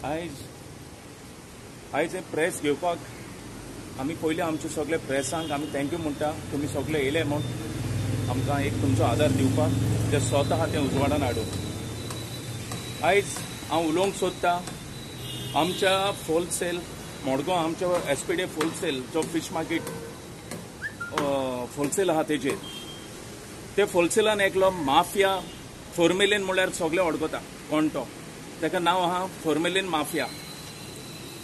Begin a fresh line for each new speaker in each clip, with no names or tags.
आयज प्रेस घेवपाक आमी पयलीं आमचे सगळे प्रेसांक आमी थँक्यू म्हणटा. तुमी सगळे येयले म्हूण आमकां एक तुमचो आदार दिवपाक ते स्वता आहा तें उजवाडान हाडून. आयज हांव उलोवंक सोदतां आमच्या होलसेल मडगांव आमच्या SPD होलसेल जो फिश मार्केट होलसेल आहा तेजेर ते होलसेलान एकलो माफिया फॉर्मेलिन म्हळ्यार सगळे वळखता कोण तो. ताका नांव आहा फॉर्मेलिन माफिया.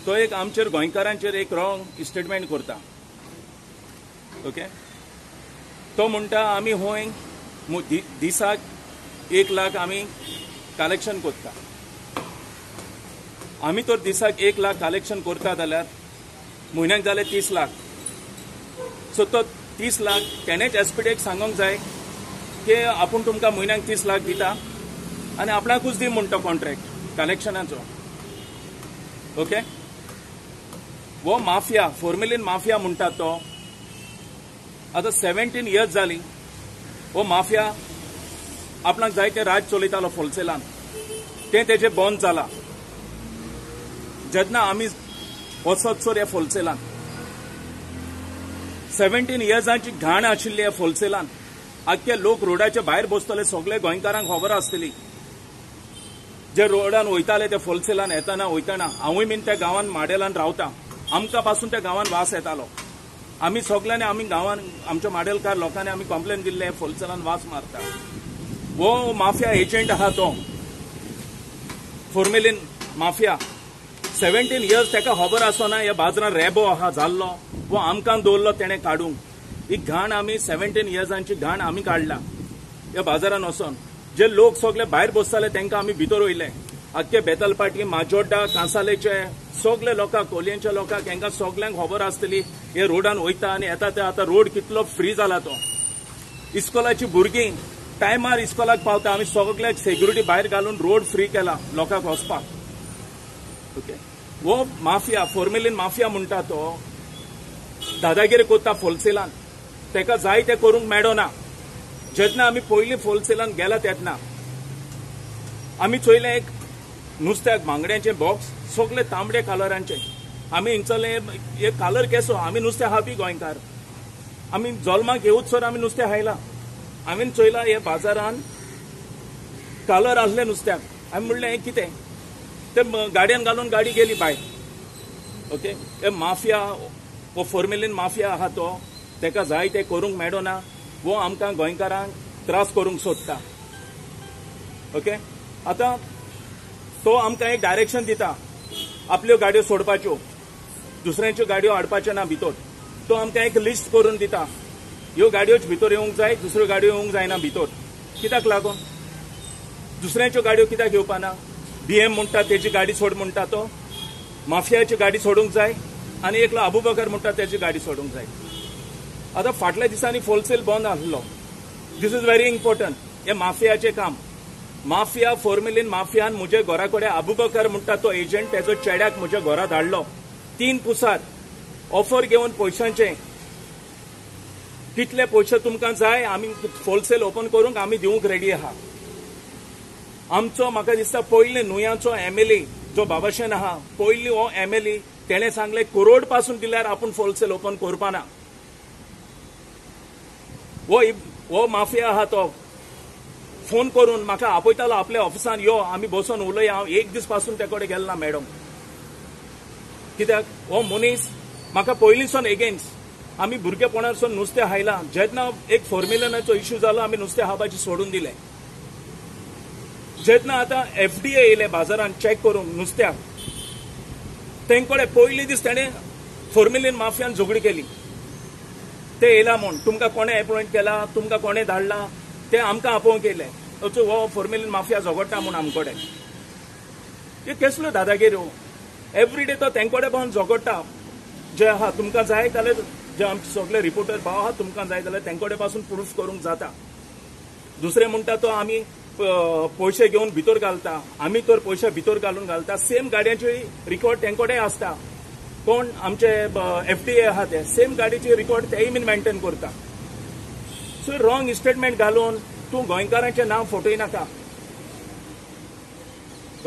तो एक आमचेर गोंयकारांचेर एक रॉंग स्टेटमेंट करता. ओके, तो म्हणटा आमी होय दिसाक 1 लाख आमी कलेक्शन करता. आमी तर दिसाक 1 लाख कलेक्शन करता जाल्यार म्हयन्याक जाले 30 लाख. सो तो 30 लाख तेणेच SPDक सांगूंक जाय की आपूण तुमकां म्हयन्याक 30 लाख दिता आनी आपणाकूच दी म्हणटा कॉन्ट्रॅक्ट कलेक्शनाचो. ओके, वो माफिया फॉर्मेलिन माफिया म्हणटा तो आतां 17 इयर्स जाली. वो माफिया आपणाक जाय ते राज चलयतालो होलसेलान, तें तेजें बंद जाला. जेन्ना आमी वचत ह्या होलसेलान 17 इयर्सांची घाण आशिल्ली ह्या होलसेलान. आख्खे लोक रोडाच्या भायर बसतले, सगळे गोंयकारांक खबर आसतली. जे रोडान वयताले ते होलसेलान येताना वयताना हांवूय बीन त्या गांवान माडेलान रावता. आमकां पासून त्या गांवान वास येतालो. आमी सगळ्यांनी आमी गांवान आमच्या माडेलकार लोकांनी आमी कंप्लेन दिल्ले होलसेलान वास मारता. वो माफिया एजंट आहा तो फॉर्मेलिन माफिया. 17 इयर्स ताका खबर आसना ह्या बाजारान रेबो आहा जाल्लो. वो आमकां दवरलो तेणें काडूंक. ही घाण आमी 17 इयर्सांची घाण आमी काडला ह्या बाजारान वचोन. जे लोक सगळे भायर बसताले तांकां आमी भितर वयले. आख्खे बेतलपाटी माजोड्डा कांसालेचे सगळे लोकांक कोलयेंच्या लोकांक हांकां सगळ्यांक खबर आसतली हे रोडान वयता आनी येता ते. आतां रोड कितलो फ्री जाला तो. इस्कॉलाची भुरगीं टायमार इस्कॉलाक पावता. आमी सगळ्याक सेक्युरिटी भायर घालून रोड फ्री केला लोकांक वचपाक. ओके, वो माफिया फॉर्मेलिन माफिया म्हणटा तो दादागिरी कोत्ता होलसेलान. ताका जाय ते करूंक मेळना. जेन्ना आमी पयलीं होलसेलान गेला तेन्ना आमी चोयलें एक नुस्त्याक बांगड्यांचे बॉक्स सगळे तांबडे कलरांचे. आमी हिंगसरले एक कलर केसो. आमी नुस्तें हापी गोंयकार. आमी जल्माक येवच सर आमी नुस्तें खायला. हांवें चोयलां हे बाजारान कलर आसले नुस्त्याक. हांवें म्हणलें हें कितें ते गाडयेन घालून गाडी गेली भायर. ओके, हे माफिया वो फॉर्मेलिन माफिया आहा तो ताका जाय ते करूंक मेळना. वो आमकां गोंयकारांक त्रास करूंक सोदता. ओके, आतां तो आमकां एक डायरेक्शन दिता आपल्यो गाडयो सोडपाच्यो, दुसऱ्यांच्यो गाडयो हाडपाच्यो ना भितर. तो आमकां एक लिस्ट करून दिता ह्यो गाडयोच भितर येवंक जाय, दुसऱ्यो गाडयो येवंक जायना भितर. कित्याक लागून दुसऱ्यांच्यो गाडयो कित्याक येवपाना? BM म्हणटा तेजी गाडी सोड म्हणटा तो. माफियाची गाडी सोडूंक जाय आनी एकलो अबूबकर म्हणटा तेजी गाडी सोडूंक जाय. आतां फाटल्या दिसांनी होलसेल बंद आसलो. This is very important. हे माफियाचें काम. माफिया फॉर्मेलिन माफियान म्हजे घरा कडेन अबूबकर म्हणटा तो एजंट तेजो चेड्याक म्हज्या घरा धाडलो. 3 पुसार ऑफर घेवन पयशांचे. कितले पयशे तुमकां जाय आमी होलसेल ओपन करूंक आमी दिवंक रेडी आहा. आमचो म्हाका दिसता पयलीं नुयांचो MLA जो बाबाशेन आहा पयलीं हो MLA तेणें सांगलें करोड पासून दिल्यार आपूण होलसेल ओपन करपाना. वो माफिया आहा तो फोन करून म्हाका आपयतालो आपल्या ऑफिसान यो आमी बसून उलया. हांव 1 दीस पासून ते कडेन गेलो ना मॅडम. कित्याक हो मनीस म्हाका पयलींसून एगेन्स्ट. आमी भुरगेपणारसून नुस्तें खायलां. जेन्ना एक फॉर्मेलिनाचो इश्यू जालो आमी नुस्तें खावपाचें सोडून दिलें. जेन्ना आतां FDA येयले बाजारान चॅक करूंक नुस्त्याक तेंकडे पयलीं दीस तेणें फॉर्मेलिन माफियान झगडी केली. ते येयला म्हूण तुमकां कोणें अपॉयंट केला, तुमकां कोणें धाडला ते आमकां आपोवंक येयले. हो फॉर्मेलिन माफिया झगडटा म्हूण आमकोडे. हे कसल्यो दादागिरी. एवरीडे तो तेंकोडे पावन झगडटा. जे आहा तुमकां जाय जाल्यार जे आमचे सगळे रिपोर्टर भाव आहा तुमकां जाय जाल्यार तेंकोडे पासून प्रूफ करूंक जाता. दुसरे म्हणटा तो आमी पयशे घेवन भितर घालता. आमी तर पयशे भितर घालून घालता. सेम गाडयांचे रिकॉर्ड तेंकोडे आसता. कोण आमचे FDA आहा ते सेम गाडीचे रिकॉर्ड तेय बीन मेंटेन करता. सो रॉंग स्टेटमेंट घालून तूं गोंयकारांचें नांव फटय नाका.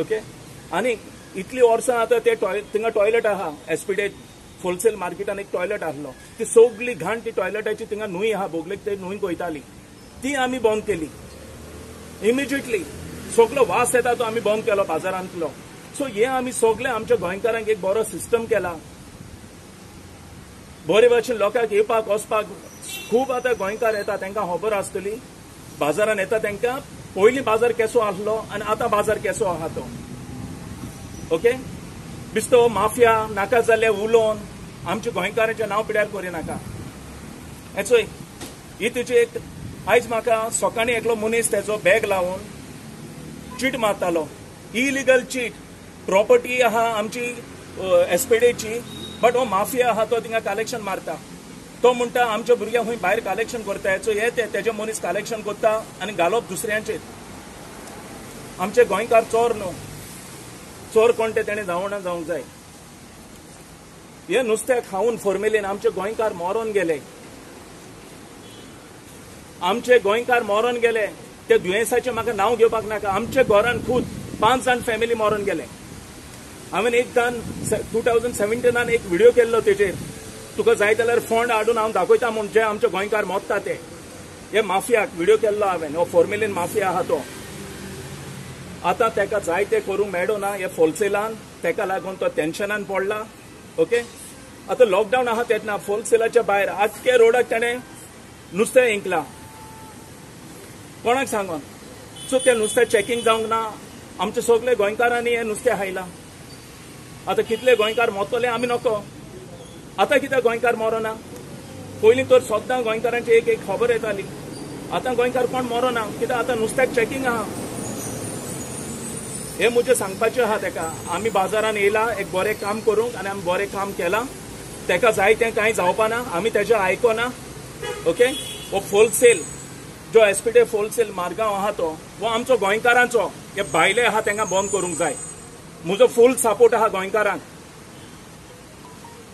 ओके, आनी इतली वर्सां आतां ते थिंगा टॉयलेट आहा एसपीडे होलसेल मार्केटान एक टॉयलेट आहलो ती सगळी घाण ती टॉयलेटाची थिंगा न्हूय आहा बोगलेक ते न्हूयक वयताली ती आमी बंद केली इमिजिएटली सगळो वास येता तो आमी बंद केलो बाजारांतलो सो हे आमी सगळे आमच्या गोंयकारांक एक बरो सिस्टम केला बरे भशेन लोकांक येवपाक वचपाक खूब आतां गोंयकार येता तांकां खबर आसतली बाजारान येता तांकां पयलीं बाजार केसो आसलो आनी आतां बाजार केसो आहा तो ओके बिस्तो माफिया नाका जाल्ले उलोवन आमच्या गोंयकारांचें नांव पिड्यार करिनाका हे चोय ही तुजी एक आयज म्हाका सकाळीं एकलो मनीस तेजो बॅग लावून चीट मारतालो इलिगल चीट प्रॉपर्टी आहा आमची एसपीडेची बट हो माफिया आहा तो थिंगा कलेक्शन मारता तो म्हणटा आमच्या भुरग्यांक खंय भायर कलेक्शन करता सो हे तेजे मनीस कलेक्शन करता आनी घालप दुसऱ्यांचेर आमचे गोंयकार चोर न्हू चोर कोण ते तेणें जावंक जाय हे नुस्तें खावन फॉर्मेलीन आमचे गोंयकार मरोन गेले आमचे गोंयकार मरोन गेले ते दुयेंसाचें म्हाका नांव घेवपाक नाका आमचे घरान खूद 5 जाण फॅमिली मरोन गेले हांवें एकदां 2017 एक व्हिडिओ केल्लो तेजेर तुका जाय जाल्यार फंड हाडून हांव दाखयता म्हूण जे आमचे गोंयकार मोत्ता ते हे माफियाक व्हिडिओ केल्लो हांवें हो फॉर्मेलीन माफिया आहा तो आतां तेका जाय ते करूंक मेळ्ळो ना हे होलसेलान तेका लागून तो टेन्शनान पडला ओके आतां लॉकडावन आहा तेन्ना होलसेलाच्या भायर आख्खे रोडाक तेणें नुस्तें इंकलां कोणाक सांगून सो ते नुस्तें चॅकींग जावंक ना आमचे सगळे गोंयकारांनी हे नुस्तें खायलां आतां कितले गोंयकार मोतले आमी नको आतां कित्याक गोंयकार मरोना पयलीं तर सद्दां गोंयकारांची एक एक खबर येताली आतां गोंयकार कोण मरोना कित्याक आतां नुस्त्याक चॅकींग आहा हे म्हजें सांगपाचें आहा तेका आमी बाजारान येयला एक बरें काम करूंक आनी आमी बरें काम केलां तेका जाय तें कांय जावपाना आमी तेजें आयकोना ओके हो होलसेल जो एसपीडे होलसेल मारगांव आहा तो हो आमचो गोंयकारांचो हे भायले आहा तांकां बंद करूंक जाय म्हजो फूल सपोर्ट आहा गोंयकारांक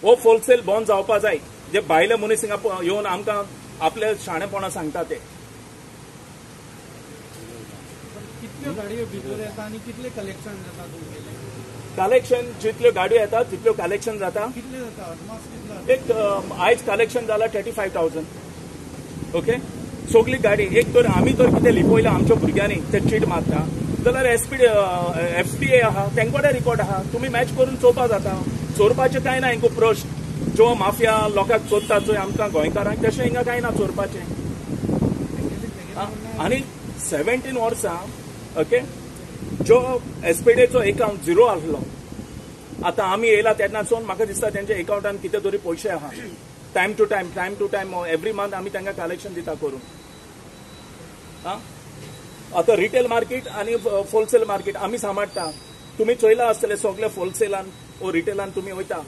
हो होलसेल बंद जावपा जाय जे भायले मनीस हिंगा येवन आमकां आपले शाणेपणां सांगता ते
कितल्यो गाडयो भितर येता आनी कितले कलेक्शन जाता तुमगेलें
कलेक्शन जितल्यो गाडयो येतात तितल्यो कलेक्शन जाता
कितले जाता अदमास कितलो
एक आयज कलेक्शन जाला 35,000 ओके सगळी गाडी एक तर आमी तर कितें लिपयलां आमच्या भुरग्यांनी ते चीट मारता जाल्यार एफपीए आहा तेंकोडे रिकॉर्ड आहा तुमी मॅच करून चोवपा जाता चोरपाचें कांय ना हिंगो प्रश्न जो माफिया लोकांक चोरता चोय आमकां गोंयकारांक तशें हिंगा कांय ना चोरपाचें आनी 17 वर्सां ओके जो एसपीडेचो अकाउंट झिरो आसलो आतां आमी येयला तेन्नासून म्हाका दिसता तेंच्या अकाउंटान कितें तरी पयशे आहा time to time every month आमी तांकां कलेक्शन दिता करून आतां रिटेल मार्केट आनी होलसेल मार्केट आमी सांबाळटा तुमी चोयला आसतले सगळे होलसेलान ओ रिटेलान तुमी वयता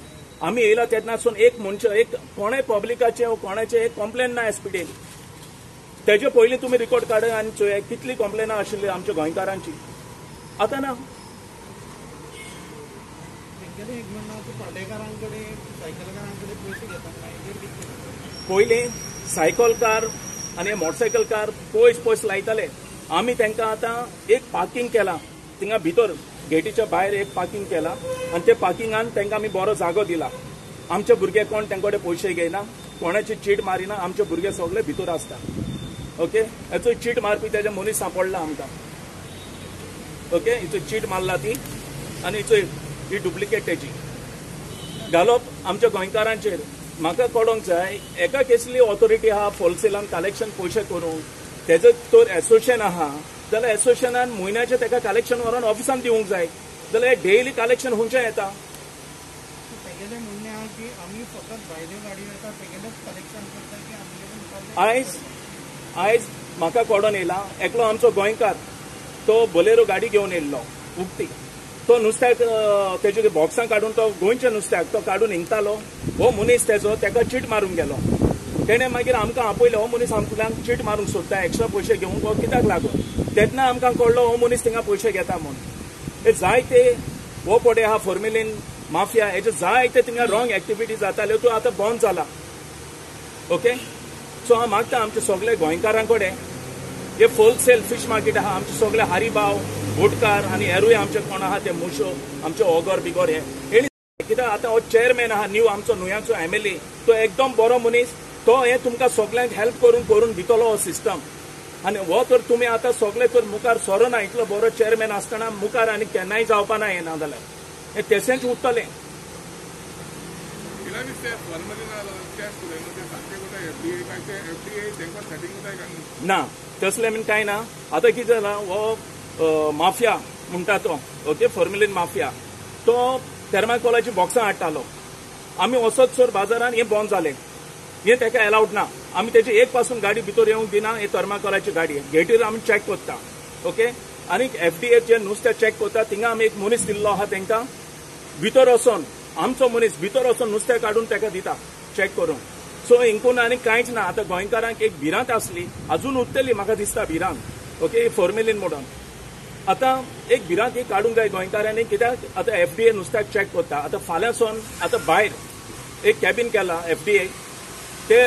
आमी येयला तेन्नासून एक मनशा एक कोणें पब्लिकाचे वो कोणाचे एक कंप्लेन ना एसपीडे तेजे पयलीं तुमी रिकॉर्ड काडा आनी चोय कितली कंप्लेनां आशिल्ली आमच्या गोंयकारांची आतां ना पयलीं सायकल कार आनी मोटरसायकल कार पयस लायताले आमी तांकां आतां एक पार्किंग केलां थिंगा भितर गेटीच्या भायर एक पार्किंग केलां आनी ते पार्किंगान तांकां आमी बरो जागो दिला आमचे भुरगे कोण तेंकोडे पयशे घेयना कोणाची चीट मारिना आमचे भुरगे सगळे भितर आसता ओके हेचो चीट मारपी तेजे मनीस सांपडला आमकां ओके हिचो चीट मारला ती आनी हिचो ही डुप्लिकेट तेजी घालप आमच्या गोंयकारांचेर म्हाका कळोंक जाय एका केसली ऑथॉरिटी आहा होलसेलान कलेक्शन पयशे करूंक तेजो तर एसोसिएशन आहा जाल्यार एसोसिएशनान म्हयन्याचे तेका कलेक्शन व्हरून ऑफिसान दिवंक जाय जाल्यार डेली कलेक्शन खंयच्यान येता
तेगेलें म्हणणें आहा की आमी फकत भायल्यो गाडयो येता तेगेलेच कलेक्शन करता की आमगेलें
आयज म्हाका कळोन येयला एकलो आमचो गोंयकार तो बोलेरो गाडी घेवन येयल्लो उक्ती तो नुस्त्याक तेजे बॉक्सां काडून तो गोंयच्या नुस्त्याक तो काडून हिंगतालो हो मनीस तेजो तेका चीट मारूंक गेलो तेणें मागीर आमकां आपयलो हो मनीस आमकां चीट मारूंक सोदता एक्स्ट्रा पयशे घेवंक हो कित्याक लागून तेन्ना आमकां कळलो हो मनीस थिंगा पयशे घेता म्हूण हे जायते हो पडे आहा फॉर्मेलीन माफिया हेजे जायते थिंगा रॉंग एक्टिविटी जाताल्यो त्यो आतां बंद जाला ओके सो हांव मागता आमचे सगळे गोंयकारां कडेन हे होलसेल फीश मार्केट आहा आमचे सगळे हारीबाव बोटकार आनी हेरूय आमचे कोण आहा ते मुशो आमचे ओगोर बिगोर हे कित्याक आतां हो चेअरमॅन आहा न्यू आमचो नुयांचो MLA तो एकदम बरो मनीस तो हे तुमकां सगल्यांक हेल्प करून दितलो हो सिस्टम आनी हो तर तुमी आतां सगळे तर मुखार सरोना इतलो बरो चेअरमॅन आसतना मुखार आनी केन्नाय जावपा ना हें ना जाल्यार हें तेसेंच उरतलें. ना तसलें बीन कांय ना. आतां कितें जालां हो माफिया म्हणटा तो ओके फॉर्मुलीन माफिया तो थर्माकोलाची बॉक्सां हाडटालो. आमी वचत सर बाजारान हें बंद जालें हें ताका अलाउड ना. आमी तेजी एक पासून गाडी भितर येवंक दिना. हे थर्माकोलाची गाडी गेटीर आमी चॅक करता ओके. आनी FDA जे नुस्तें चॅक करता थिंगा आमी एक मनीस दिल्लो आहा तांकां भितर वचोन आमचो मनीस भितर वचोन नुस्तें काडून ताका दिता चॅक करून. सो हिंकून आनी कांयच ना. आतां गोंयकारांक एक भिरांत आसली अजून उरतली म्हाका दिसता भिरांत ओके फॉर्मुलीन म्हणून. आतां एक भिरांत ही काडूंक जाय गोंयकारांनी कित्याक आतां FDA नुस्त्याक चॅक करता. आतां फाल्यांसून आतां भायर एक कॅबिन केला FDA ते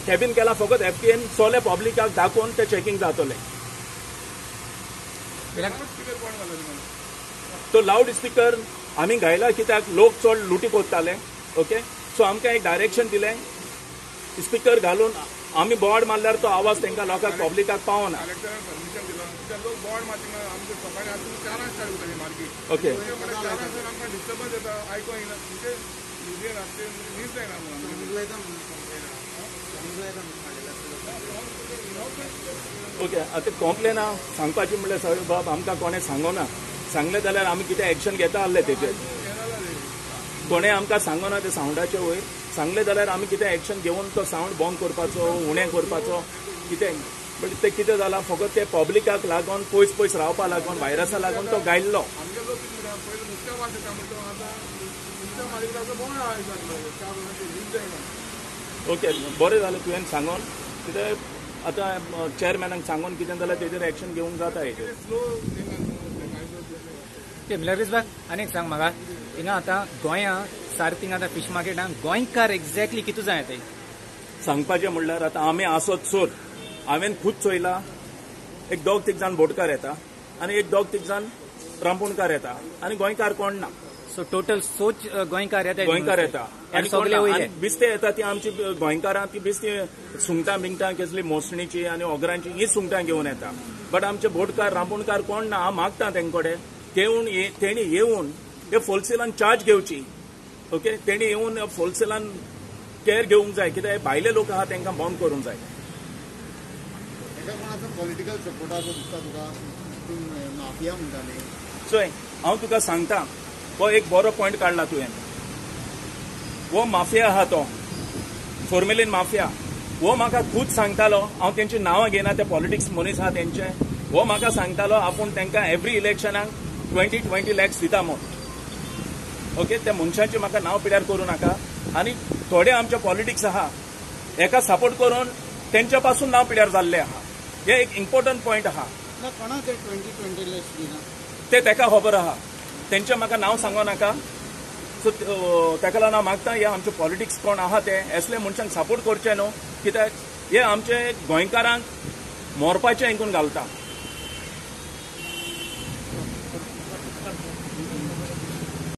कॅबिन केला फकत FDAन सोले पब्लिकाक दाखोवन ते चॅकींग जातले. तो लावड स्पीकर आमी घायला कित्याक लोक चड लुटी करताले ओके. सो आमकां एक डायरेक्शन दिलें स्पीकर घालून आमी बोर्ड मारल्यार तो आवाज तांकां लोकांक पब्लिकाक पावना ओके. ओके आतां कंप्लेन सांगपाची म्हणल्यार सगळे बाब आमकां कोणें सांगोना. सांगलें जाल्यार आमी कितें एक्शन घेता आसले तेचेर. कोणें आमकां सांगोना ते सावंडाचे वयर सांगलें जाल्यार आमी कितें एक्शन घेवन तो सावंड बंद करपाचो उणें करपाचो कितें. बट ते कितें जालां फकत ते पब्लिकाक लागून पयस रावपा लागून व्हायरसा लागून तो गायल्लो. ओके बरें जालें तुवें सांगून कितें आतां चेअरमॅनाक सांगून कितें जाल्यार तेजेर एक्शन घेवंक जाता हेजेर.
ते मिलरीस बाग आनीक सांग म्हाका हिंगा आतां गोंयां सारथींग आतां फिश मार्केटान गोंयकार एक्झॅक्टली कितू जाय ते
सांगपाचें म्हणल्यार आतां आमी आसत सोर हांवें खूद चोयला एक 2-3 जाण बोटकार येता आनी एक 2-3 जाण रांपोणकार येता आनी गोंयकार कोण ना.
सो टोटल सोच गोंयकार
येता आनी बिस्ते येता ती आमची गोंयकारां ती बिस्ती सुंगटां बिंगटां कसली मोसणीची आनी ओगरांची ही सुंगटां घेवन येता. बट आमचे बोटकार रांपोणकार कोण ना. हांव मागता तेंकडे तेणी येवन हे होलसेलान चार्ज घेवची ओके. तेणी येवन होलसेलान केअर घेवंक जाय कित्याक भायले लोक आहा तांकां बंद करूंक जाय.
पॉलिटिकल सपोर्टाचो दिसता तुका माफिया म्हणटाले
चोय हांव तुका सांगता हो एक बरो पॉयंट काडला तुवें. हो माफिया आहा तो फॉर्मुलीन माफिया हो म्हाका खूद सांगतालो. हांव तेंची नांवां घेयना ते पॉलिटिक्स मनीस आहा तेंचे. हो म्हाका सांगतालो आपूण तांकां एवरी इलेक्शनाक 20 लॅक्स दिता म्हूण ओके. त्या मनशांचे म्हाका नांव पिड्यार करूं नाका. आनी थोडे आमचे पॉलिटिक्स आहा हेका सपोर्ट करून तेंच्या पासून नांव पिड्यार जाल्ले आहा. हे एक इम्पॉर्टंट पॉयंट आहा.
कोणाक ते 20 लॅक्स दिना
ते तेका खबर आहा. तेंचे म्हाका नांव सांगो नाका. सो तेका लागून हांव मागता हे आमचे पॉलिटिक्स कोण आहा ते असले मनशांक सपोर्ट करचे न्हू कित्याक हे आमचे गोंयकारांक मोरपाचें हिंकून घालता.